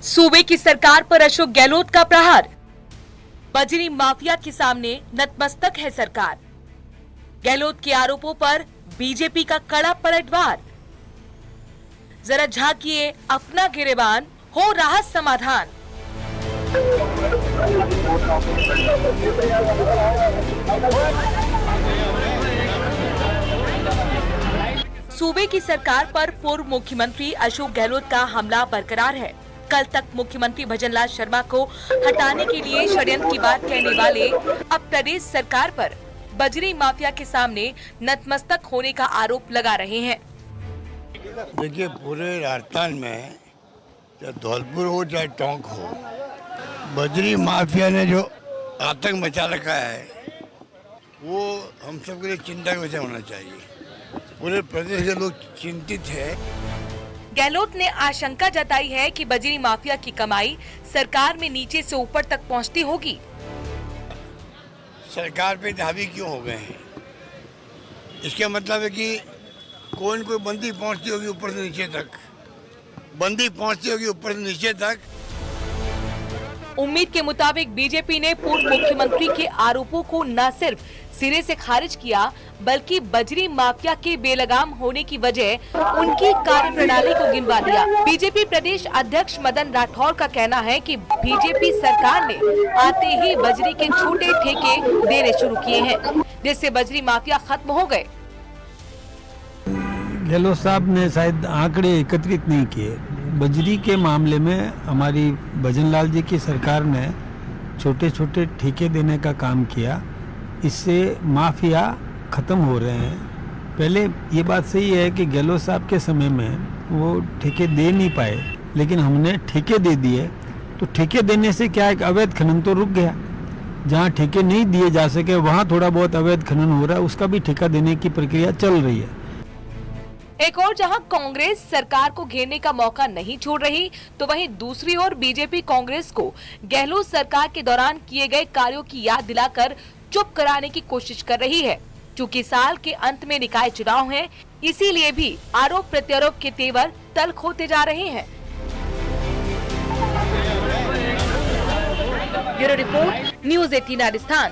सूबे की सरकार पर अशोक गहलोत का प्रहार। बजरी माफिया के सामने नतमस्तक है सरकार। गहलोत के आरोपों पर बीजेपी का कड़ा पलटवार। जरा झांकिए अपना गिरेबान, हो रहा समाधान। सूबे की सरकार पर पूर्व मुख्यमंत्री अशोक गहलोत का हमला बरकरार है। कल तक मुख्यमंत्री भजनलाल शर्मा को हटाने के लिए षड्यंत्र की बात कहने वाले अब प्रदेश सरकार पर बजरी माफिया के सामने नतमस्तक होने का आरोप लगा रहे हैं। देखिए, पूरे राजस्थान में चाहे धौलपुर हो चाहे टोंक हो, बजरी माफिया ने जो आतंक मचा रखा है वो हम सबके लिए चिंता का विषय होना चाहिए। पूरे प्रदेश के लोग चिंतित है। गहलोत ने आशंका जताई है कि बजरी माफिया की कमाई सरकार में नीचे से ऊपर तक पहुंचती होगी। सरकार पे हावी क्यों हो गए हैं? इसका मतलब है कि कोई न कोई बंदी पहुंचती होगी ऊपर से नीचे तक, बंदी पहुंचती होगी ऊपर से नीचे तक। उम्मीद के मुताबिक बीजेपी ने पूर्व मुख्यमंत्री के आरोपों को न सिर्फ सिरे से खारिज किया, बल्कि बजरी माफिया के बेलगाम होने की वजह उनकी कार्यप्रणाली को गिनवा दिया। बीजेपी प्रदेश अध्यक्ष मदन राठौर का कहना है कि बीजेपी सरकार ने आते ही बजरी के छोटे ठेके देने शुरू किए हैं, जिससे बजरी माफिया खत्म हो गए। गहलोत साहब ने शायद आंकड़े एकत्रित नहीं किए। बजरी के मामले में हमारी भजनलाल जी की सरकार ने छोटे छोटे ठेके देने का काम किया। इससे माफिया खत्म हो रहे हैं। पहले ये बात सही है कि गहलोत साहब के समय में वो ठेके दे नहीं पाए, लेकिन हमने ठेके दे दिए। तो ठेके देने से क्या, एक अवैध खनन तो रुक गया। जहाँ ठेके नहीं दिए जा सके वहाँ थोड़ा बहुत अवैध खनन हो रहा है, उसका भी ठेका देने की प्रक्रिया चल रही है। एक और जहां कांग्रेस सरकार को घेरने का मौका नहीं छोड़ रही, तो वहीं दूसरी ओर बीजेपी कांग्रेस को गहलोत सरकार के दौरान किए गए कार्यों की याद दिलाकर चुप कराने की कोशिश कर रही है। चूंकि साल के अंत में निकाय चुनाव हैं, इसीलिए भी आरोप प्रत्यारोप के तेवर तल्ख होते जा रहे हैं। Bureau report, news 18 Rajasthan.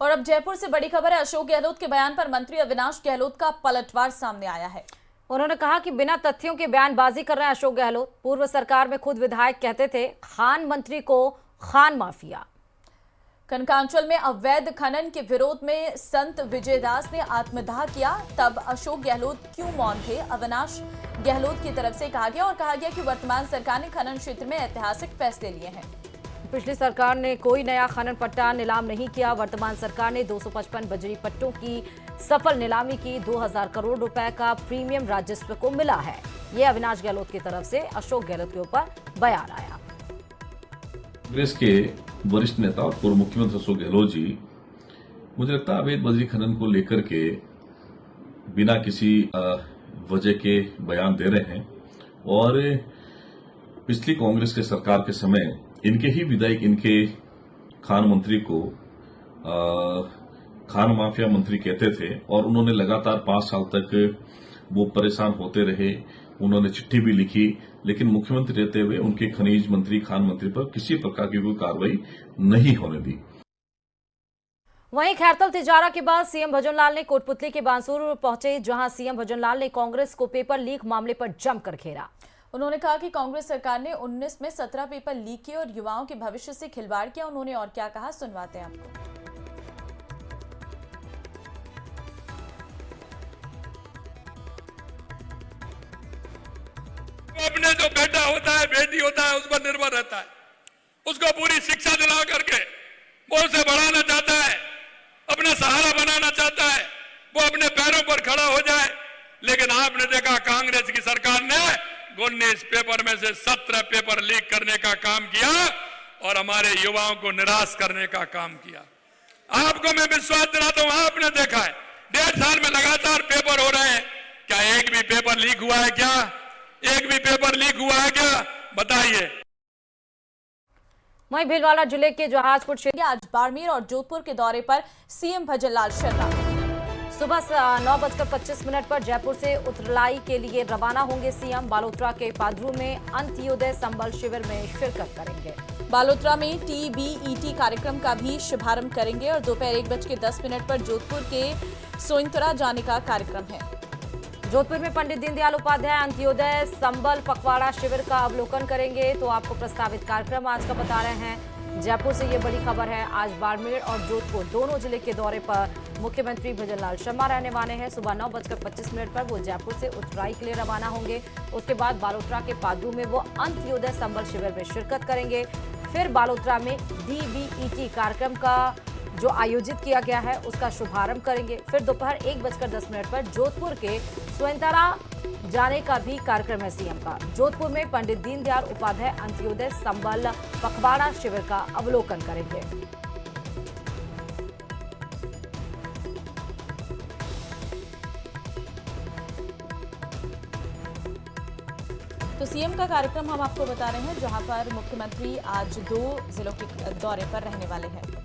और अब जयपुर से बड़ी खबर है। अशोक गहलोत के बयान पर मंत्री अविनाश गहलोत का पलटवार सामने आया है। उन्होंने कहा कि बिना तथ्यों के बयानबाजी कर रहे हैं अशोक गहलोत। पूर्व सरकार में खुद विधायक कहते थे खान मंत्री को खान माफिया। कनकांचल में अवैध खनन के विरोध में संत विजयदास ने आत्मदाह किया, तब अशोक गहलोत क्यों मौन थे? अविनाश गहलोत की तरफ से कहा गया और कहा गया कि वर्तमान सरकार ने खनन क्षेत्र में ऐतिहासिक फैसले लिए हैं। पिछली सरकार ने कोई नया खनन पट्टा नीलाम नहीं किया। वर्तमान सरकार ने 255 बजरी पट्टों की सफल नीलामी की। 2000 करोड़ रुपए का प्रीमियम राजस्व को मिला है। ये अविनाश गहलोत की तरफ से अशोक गहलोत के ऊपर बयान आया। कांग्रेस के वरिष्ठ नेता और पूर्व मुख्यमंत्री अशोक गहलोत जी, मुझे लगता है अवैध बजरी खनन को लेकर के बिना किसी वजह के बयान दे रहे हैं। और पिछली कांग्रेस के सरकार के समय इनके ही विधायक इनके खान मंत्री को खान माफिया मंत्री कहते थे और उन्होंने लगातार 5 साल तक वो परेशान होते रहे। उन्होंने चिट्ठी भी लिखी, लेकिन मुख्यमंत्री रहते हुए उनके खनिज मंत्री खान मंत्री पर किसी प्रकार की कोई कार्रवाई नहीं होने दी। वहीं खैरतल तिजारा के बाद सीएम भजनलाल ने कोटपुतली के बांसुर पहुंचे, जहां सीएम भजनलाल ने कांग्रेस को पेपर लीक मामले पर जमकर घेरा। उन्होंने कहा कि कांग्रेस सरकार ने 19 में 17 पेपर लीक किए और युवाओं के भविष्य से खिलवाड़ किया। उन्होंने और क्या कहा, सुनवाते हैं आपको। अपने जो बेटा होता है, बेटी होता है, उस पर निर्भर रहता है। उसको पूरी शिक्षा दिला करके वो उसे बढ़ाना चाहता है, अपना सहारा बनाना चाहता है, वो अपने पैरों पर खड़ा हो जाए। लेकिन आपने देखा कांग्रेस की सरकार ने 19 पेपर में से 17 पेपर लीक करने का काम किया और हमारे युवाओं को निराश करने का काम किया। आपको मैं विश्वास दिलाता हूं, आपने देखा है 1.5 साल में लगातार पेपर हो रहे हैं। क्या एक भी पेपर लीक हुआ है? क्या एक भी पेपर लीक हुआ है? क्या बताइए। वहीं भीलवाड़ा जिले के जहाजपुर क्षेत्र आज बाड़मेर और जोधपुर के दौरे पर सीएम भजनलाल शर्मा सुबह 9:25 पर जयपुर से उतरलाई के लिए रवाना होंगे सीएम। बालोतरा के पादरू में अंत्योदय संबल शिविर में शिरकत करेंगे। बालोतरा में TBET कार्यक्रम का भी शुभारंभ करेंगे और दोपहर 1:10 पर जोधपुर के सोइंतरा जाने का कार्यक्रम है। जोधपुर में पंडित दीनदयाल उपाध्याय अंत्योदय संबल पखवाड़ा शिविर का अवलोकन करेंगे। तो आपको प्रस्तावित कार्यक्रम आज का बता रहे हैं। जयपुर से ये बड़ी खबर है। आज बाड़मेर और जोधपुर दोनों जिले के दौरे पर मुख्यमंत्री भजनलाल शर्मा रहने वाले हैं। सुबह 9:25 पर वो जयपुर से उतराई के लिए रवाना होंगे। उसके बाद बालोतरा के पादरू में वो अंत्योदय संबल शिविर में शिरकत करेंगे। फिर बालोतरा में DBET कार्यक्रम का जो आयोजित किया गया है उसका शुभारंभ करेंगे। फिर दोपहर 1:10 पर जोधपुर के सोइंतरा जाने का भी कार्यक्रम है सीएम का। जोधपुर में पंडित दीनदयाल उपाध्याय अंत्योदय संबल पखवाड़ा शिविर का अवलोकन करेंगे। तो सीएम का कार्यक्रम हम आपको बता रहे हैं, जहां पर मुख्यमंत्री आज 2 जिलों के दौरे पर रहने वाले हैं।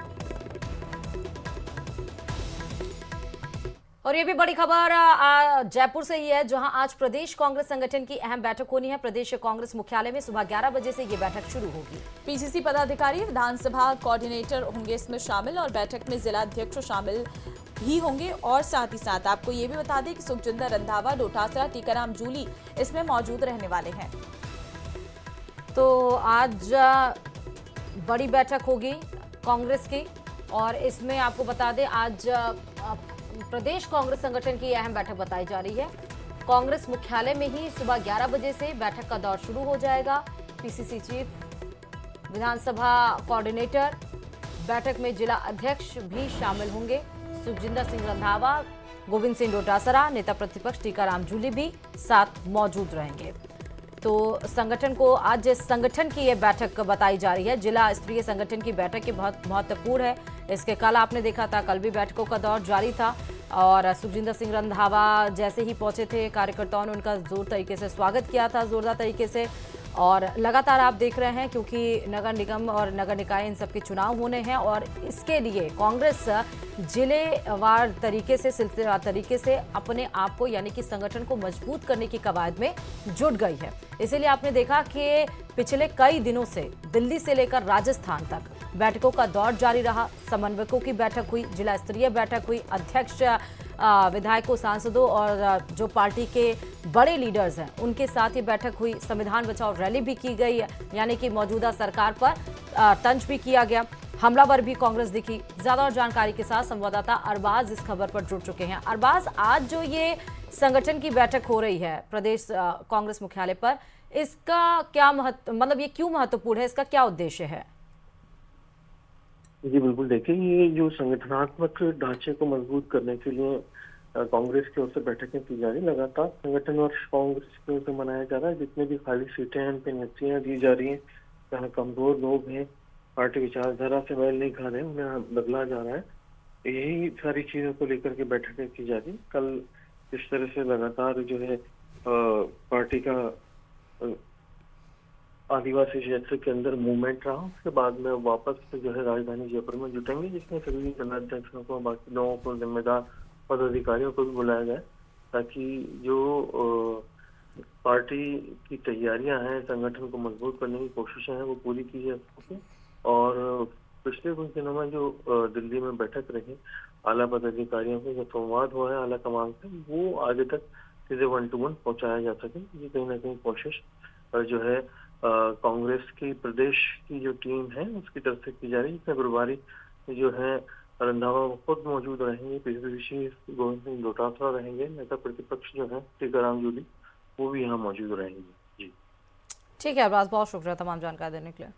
और ये भी बड़ी खबर जयपुर से ही है, जहां आज प्रदेश कांग्रेस संगठन की अहम बैठक होनी है। प्रदेश कांग्रेस मुख्यालय में सुबह 11 बजे से ये बैठक शुरू होगी। PCC पदाधिकारी, विधानसभा कोऑर्डिनेटर होंगे इसमें शामिल और बैठक में जिला अध्यक्ष शामिल भी होंगे। और साथ ही साथ आपको ये भी बता दें कि सुखजिंदर रंधावा, डोटासरा, टीकाराम जूली इसमें मौजूद रहने वाले हैं। तो आज बड़ी बैठक होगी कांग्रेस की और इसमें आपको बता दें आज प्रदेश कांग्रेस संगठन की अहम बैठक बताई जा रही है। कांग्रेस मुख्यालय में ही सुबह 11 बजे से बैठक का दौर शुरू हो जाएगा। PCC चीफ, विधानसभा कोऑर्डिनेटर, बैठक में जिला अध्यक्ष भी शामिल होंगे। सुखजिंदर सिंह रंधावा, गोविंद सिंह डोटासरा, नेता प्रतिपक्ष टीकाराम जूली भी साथ मौजूद रहेंगे। तो संगठन को आज संगठन की यह बैठक बताई जा रही है। जिला स्तरीय संगठन की बैठक ये बहुत महत्वपूर्ण है। इसके कल आपने देखा था, कल भी बैठकों का दौर जारी था और सुखजिंदर सिंह रंधावा जैसे ही पहुंचे थे, कार्यकर्ताओं ने उनका जोर तरीके से स्वागत किया था, जोरदार तरीके से। और लगातार आप देख रहे हैं क्योंकि नगर निगम और नगर निकाय इन सब के चुनाव होने हैं और इसके लिए कांग्रेस जिलेवार तरीके से, सिलसिलेवार तरीके से अपने आप को यानी कि संगठन को मजबूत करने की कवायद में जुट गई है। इसीलिए आपने देखा कि पिछले कई दिनों से दिल्ली से लेकर राजस्थान तक बैठकों का दौर जारी रहा। समन्वयकों की बैठक हुई, जिला स्तरीय बैठक हुई, अध्यक्ष, विधायकों, सांसदों और जो पार्टी के बड़े लीडर्स हैं उनके साथ ये बैठक हुई। संविधान बचाओ रैली भी की गई है, यानी कि मौजूदा सरकार पर तंज भी किया गया। हमलावर भी कांग्रेस दिखी। ज्यादा और जानकारी के साथ संवाददाता अरबाज इस खबर पर जुड़ चुके हैं। अरबाज, आज जो ये संगठन की बैठक हो रही है प्रदेश कांग्रेस मुख्यालय पर, इसका क्या महत्व, मतलब ये क्यों महत्वपूर्ण है, इसका क्या उद्देश्य है? जी बिल्कुल, देखिए ये जो संगठनात्मक ढांचे को मजबूत करने के लिए कांग्रेस की ओर से बैठकें की जा रही, लगातार संगठन वर्ष कांग्रेस की ओर से मनाया जा रहा है। जितने भी खाली सीटें हैं उन पे नियुक्तियां दी जा रही हैं। जहाँ कमजोर लोग हैं, पार्टी विचारधारा से मेल नहीं खा रहे, उन्हें बदला जा रहा है। यही सारी चीजों को लेकर के बैठकें की जा रही। कल इस तरह से लगातार जो है पार्टी का आदिवासी क्षेत्र के अंदर मूवमेंट रहा, उसके बाद में वापस जो है राजधानी जयपुर में जुटेंगे, जिसमें सभी जिलाध्यक्षों को, बाकी लोगों को, जिम्मेदार पदाधिकारियों को भी बुलाया जाए, ताकि जो पार्टी की तैयारियां हैं, संगठन को मजबूत करने की कोशिशें हैं, वो पूरी की जा सके। और पिछले कुछ दिनों में जो दिल्ली में बैठक रही आला पदाधिकारियों को, जो संवाद हुआ है आला कमान से, वो आगे तक सीधे 1 to 1 पहुंचाया जा सके। ये कहीं ना कहीं कोशिश जो है कांग्रेस की प्रदेश की जो टीम है उसकी तरफ से की जा रही है, जिसमें प्रभारी जो है रंधावा खुद मौजूद रहेंगे, PCC गोविंद सिंह डोटासरा रहेंगे, नेता प्रतिपक्ष जो है टीकाराम जूली वो भी यहाँ मौजूद रहेंगे। जी ठीक है अरबाज, बहुत शुक्रिया तमाम जानकारी देने के लिए।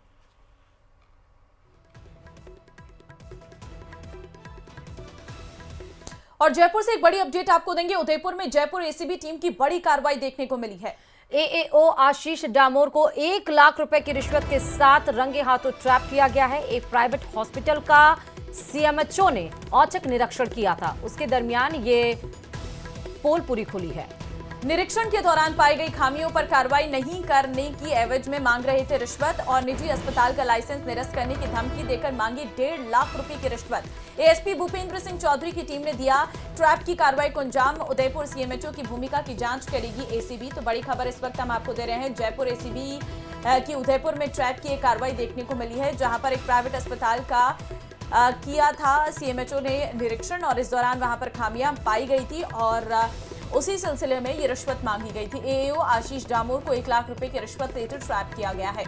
और जयपुर से एक बड़ी अपडेट आपको देंगे। उदयपुर में जयपुर ACB टीम की बड़ी कार्रवाई देखने को मिली है। AAO आशीष डामोर को 1 लाख रुपए की रिश्वत के साथ रंगे हाथों ट्रैप किया गया है। एक प्राइवेट हॉस्पिटल का CMHO ने औचक निरीक्षण किया था, उसके दरमियान ये पोल पूरी खुली है। निरीक्षण के दौरान पाई गई खामियों पर कार्रवाई नहीं करने की एवज में मांग रहे थे रिश्वत और निजी अस्पताल का लाइसेंस निरस्त करने की धमकी देकर मांगी 1.5 लाख रुपए की रिश्वत। एएसपी भूपेंद्र सिंह चौधरी की टीम ने दिया ट्रैप की कार्रवाई को अंजाम। उदयपुर सीएमएचओ की भूमिका की जांच करेगी एसीबी। तो बड़ी खबर इस वक्त हम आपको दे रहे हैं, जयपुर एसीबी की उदयपुर में ट्रैप की एक कार्रवाई देखने को मिली है, जहां पर एक प्राइवेट अस्पताल का किया था सीएमएचओ ने निरीक्षण और इस दौरान वहां पर खामियां पाई गई थी और उसी सिलसिले में ये रिश्वत मांगी गई थी। एएओ आशीष डामोर को 1 लाख रुपए की रिश्वत लेकर ट्रैप किया गया है।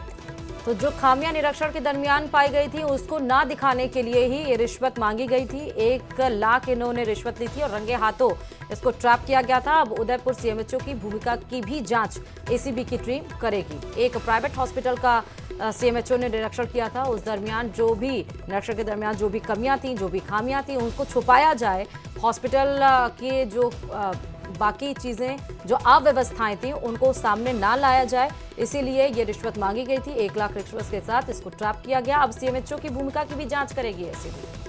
तो जो खामियां निरीक्षण के दरमियान पाई गई थी उसको ना दिखाने के लिए ही ये रिश्वत मांगी गई थी। 1 लाख इन्होंने रिश्वत ली थी और रंगे हाथों इसको ट्रैप किया गया था। अब उदयपुर सीएमएचओ की भूमिका की भी जांच एसीबी की टीम करेगी। एक प्राइवेट हॉस्पिटल का सीएमएचओ ने निरीक्षण किया था, उस दरमियान जो भी निरीक्षण के दरमियान जो भी कमियां थी, जो भी खामियां थी, उनको छुपाया जाए। हॉस्पिटल के जो बाकी चीजें जो अव्यवस्थाएं थी उनको सामने ना लाया जाए, इसीलिए ये रिश्वत मांगी गई थी। 1 लाख रिश्वत के साथ इसको ट्रैप किया गया। अब सीएमएचओ की भूमिका की भी जांच करेगी एसीबी।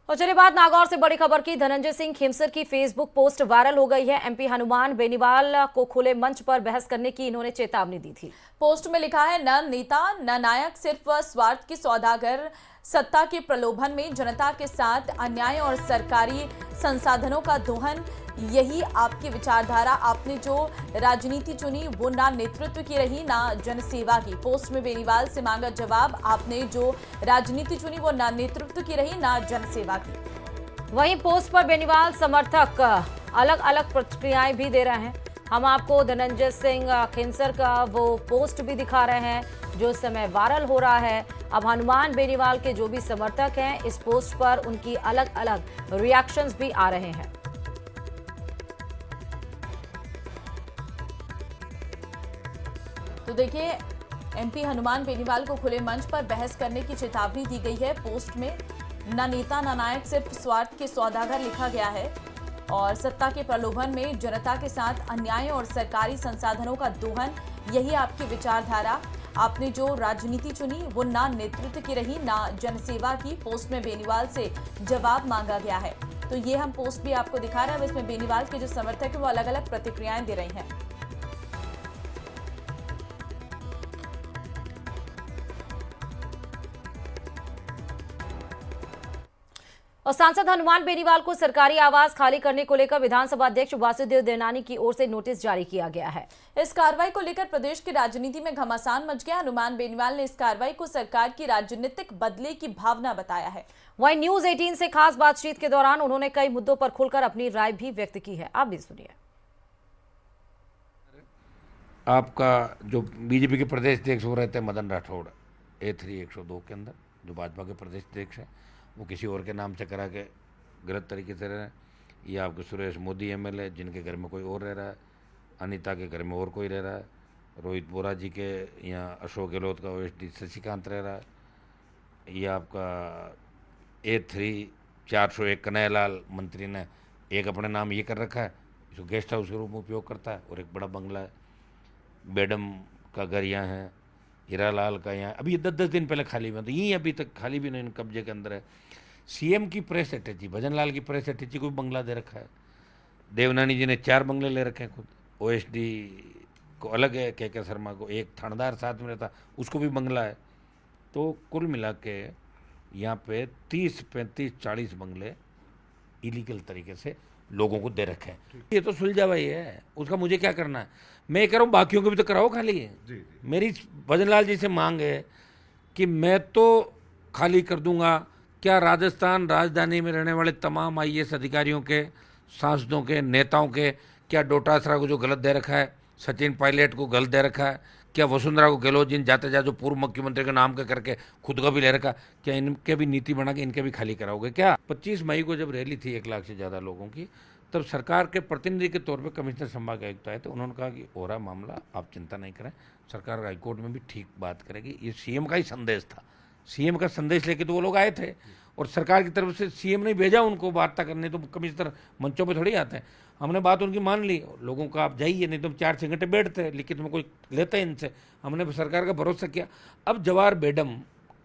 और चलिए बात नागौर से बड़ी खबर की। धनंजय सिंह खेमसर की फेसबुक पोस्ट वायरल हो गई है। एमपी हनुमान बेनीवाल को खुले मंच पर बहस करने की इन्होंने चेतावनी दी थी। पोस्ट में लिखा है, न नेता न नायक, सिर्फ स्वार्थ की सौदागर, सत्ता के प्रलोभन में जनता के साथ अन्याय और सरकारी संसाधनों का दोहन, यही आपकी विचारधारा। आपने जो राजनीति चुनी वो ना नेतृत्व की रही ना जनसेवा की। पोस्ट में बेनीवाल से मांगा जवाब, आपने जो राजनीति चुनी वो ना नेतृत्व की रही ना जनसेवा की। वहीं पोस्ट पर बेनीवाल समर्थक अलग अलग प्रतिक्रियाएं भी दे रहे हैं। हम आपको धनंजय सिंह खेमसर का वो पोस्ट भी दिखा रहे हैं जो इस समय वायरल हो रहा है। अब हनुमान बेनीवाल के जो भी समर्थक हैं, इस पोस्ट पर उनकी अलग अलग रिएक्शंस भी आ रहे हैं। तो देखिए, एमपी हनुमान बेनीवाल को खुले मंच पर बहस करने की चेतावनी दी गई है। पोस्ट में न नेता न नायक, सिर्फ स्वार्थ के सौदागर लिखा गया है और सत्ता के प्रलोभन में जनता के साथ अन्याय और सरकारी संसाधनों का दोहन, यही आपकी विचारधारा। आपने जो राजनीति चुनी वो ना नेतृत्व की रही ना जनसेवा की। पोस्ट में बेनीवाल से जवाब मांगा गया है। तो ये हम पोस्ट भी आपको दिखा रहे हैं, इसमें बेनीवाल के जो समर्थक हैं वो अलग अलग प्रतिक्रियाएं दे रही हैं। और सांसद हनुमान बेनीवाल को सरकारी आवास खाली करने को लेकर विधानसभा अध्यक्ष वासुदेव देवनानी की ओर से नोटिस जारी किया गया है। इस कार्रवाई को लेकर प्रदेश की राजनीति में घमासान मच गया। हनुमान बेनीवाल ने इस कार्रवाई को सरकार की राजनीतिक बदले की भावना बताया है। वहीं न्यूज 18 से खास बातचीत के दौरान उन्होंने कई मुद्दों पर खुलकर अपनी राय भी व्यक्त की है। आप भी सुनिए। आपका जो बीजेपी के प्रदेश अध्यक्ष हो रहे थे मदन राठौड़, A3 102 के अंदर जो भाजपा के प्रदेश अध्यक्ष हैं, वो किसी और के नाम से करा के गलत तरीके से रह रहे हैं। ये आपके सुरेश मोदी MLA जिनके घर में कोई और रह रहा है, अनीता के घर में और कोई रह रहा है, रोहित बोरा जी के यहाँ अशोक गहलोत का OSD शशिकांत रह रहा है, ये आपका A3 401 कन्हैयालाल मंत्री ने एक अपने नाम ये कर रखा है, इसको गेस्ट हाउस के रूप में उपयोग करता है, और एक बड़ा बंगला है। बेडम का घर यहाँ है, हीरालाल का यहाँ अभी 10-10 दिन पहले खाली हुआ, तो यहीं अभी तक खाली भी नहीं कब्जे के अंदर है। CM की प्रेस अटैची, भजनलाल की प्रेस अटैची को भी बंगला दे रखा है। देवनानी जी ने 4 बंगले ले रखे हैं खुद। OSD को अलग है, KK शर्मा को, एक थानेदार साथ में रहता उसको भी बंगला है। तो कुल मिला के यहाँ पे 30, 35, 40 बंगले इलीगल तरीके से लोगों को दे रखे हैं। ये तो सुलझा भाई है, उसका मुझे क्या करना है। मैं कह रहा हूँ बाकियों को भी तो कराओ खाली है। मेरी भजनलाल जी से मांग है कि मैं तो खाली कर दूंगा, क्या राजस्थान राजधानी में रहने वाले तमाम IAS अधिकारियों के, सांसदों के, नेताओं के, क्या डोटासरा को जो गलत दे रखा है, सचिन पायलट को गलत दे रखा है, क्या वसुंधरा को गहलोत जिन जाते जाते जो पूर्व मुख्यमंत्री के नाम के करके खुद का भी ले रखा, क्या इनके भी नीति बना के इनके भी खाली कराओगे क्या। 25 मई को जब रैली थी 1 लाख से ज़्यादा लोगों की, तब सरकार के प्रतिनिधि के तौर पे कमिश्नर संभाग आयुक्त आए थे। उन्होंने कहा कि हो रहा मामला, आप चिंता नहीं करें, सरकार हाईकोर्ट में भी ठीक बात करेगी। ये CM का ही संदेश था। CM का संदेश लेके तो वो लोग आए थे और सरकार की तरफ से CM ने भेजा उनको वार्ता करने, तो कमिश्नर मंचों पे थोड़ी आते हैं। हमने बात उनकी मान ली, लोगों का आप जाइए, नहीं तो 4-6 घंटे बैठते, लेकिन तुम्हें कोई लेता है इनसे। हमने सरकार का भरोसा किया। अब जवाहर बेडम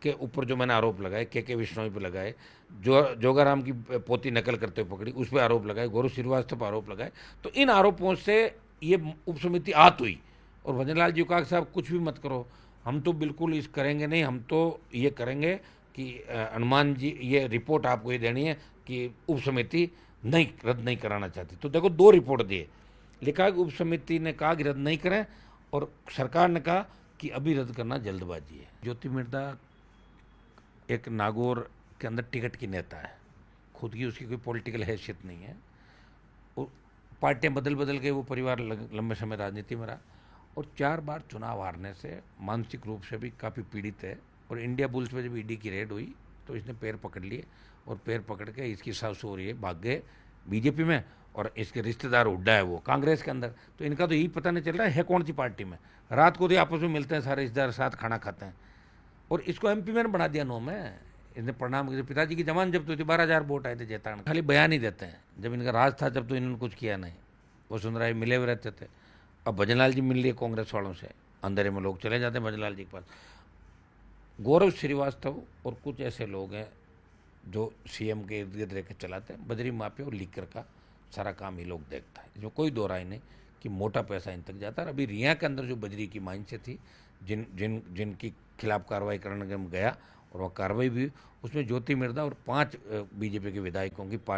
के ऊपर जो मैंने आरोप लगाए, के विश्नोई पे लगाए, जो जोगाराम की पोती नकल करते हुए पकड़ी उस पर आरोप लगाए, गौरव श्रीवास्तव पर आरोप लगाए, तो इन आरोपों से ये उप समिति आहत हुई। और भजनलाल जी को कहा कि साहब कुछ भी मत करो, हम तो बिल्कुल इस करेंगे नहीं, हम तो ये करेंगे कि हनुमान जी ये रिपोर्ट आपको ये देनी है कि उप समिति नहीं रद्द नहीं कराना चाहती। तो देखो 2 रिपोर्ट दिए, लिखा कि उप समिति ने कहा कि रद्द नहीं करें और सरकार ने कहा कि अभी रद्द करना जल्दबाजी है। ज्योति मिर्दा एक नागौर के अंदर टिकट की नेता है, खुद की उसकी कोई पॉलिटिकल हैसियत नहीं है, और पार्टियां बदल बदल के वो परिवार लंबे समय राजनीति में रहा और 4 बार चुनाव हारने से मानसिक रूप से भी काफ़ी पीड़ित है। और इंडिया बुल्स में जब ईडी की रेड हुई तो इसने पैर पकड़ लिए और पैर पकड़ के इसकी सास हो रही है भाग गए बीजेपी में, और इसके रिश्तेदार हुड्डा है वो कांग्रेस के अंदर। तो इनका तो यही पता नहीं चल रहा है कौन सी पार्टी में। रात को तो आपस में मिलते हैं सारे रिश्तेदार, साथ खाना खाते हैं। और इसको एमपी में बना दिया 9 में। इसने प्रणाम, पिताजी की जमान जब तो 12,000 वोट आए थे जैतान, खाली बयान ही देते हैं। जब इनका राज था जब तो इन्होंने कुछ किया नहीं, वसुंधरा मिले हुए रहते थे। अब भजनलाल जी मिल लिए कांग्रेस वालों से, अंधेरे में लोग चले जाते हैं भजनलाल जी के पास। गौरव श्रीवास्तव और कुछ ऐसे लोग हैं जो सीएम के इर्द गिर्द रह के चलाते हैं। बजरी माफिया और लीकर का सारा काम ये लोग देखता है, इसमें कोई दो राय नहीं कि मोटा पैसा इन तक जाता है। अभी रिया के अंदर जो बजरी की माइन से थी, जिनकी खिलाफ कार्रवाई करने में गया और वह कार्रवाई भी, उसमें ज्योति मिर्दा और 5 बीजेपी के विधायकों की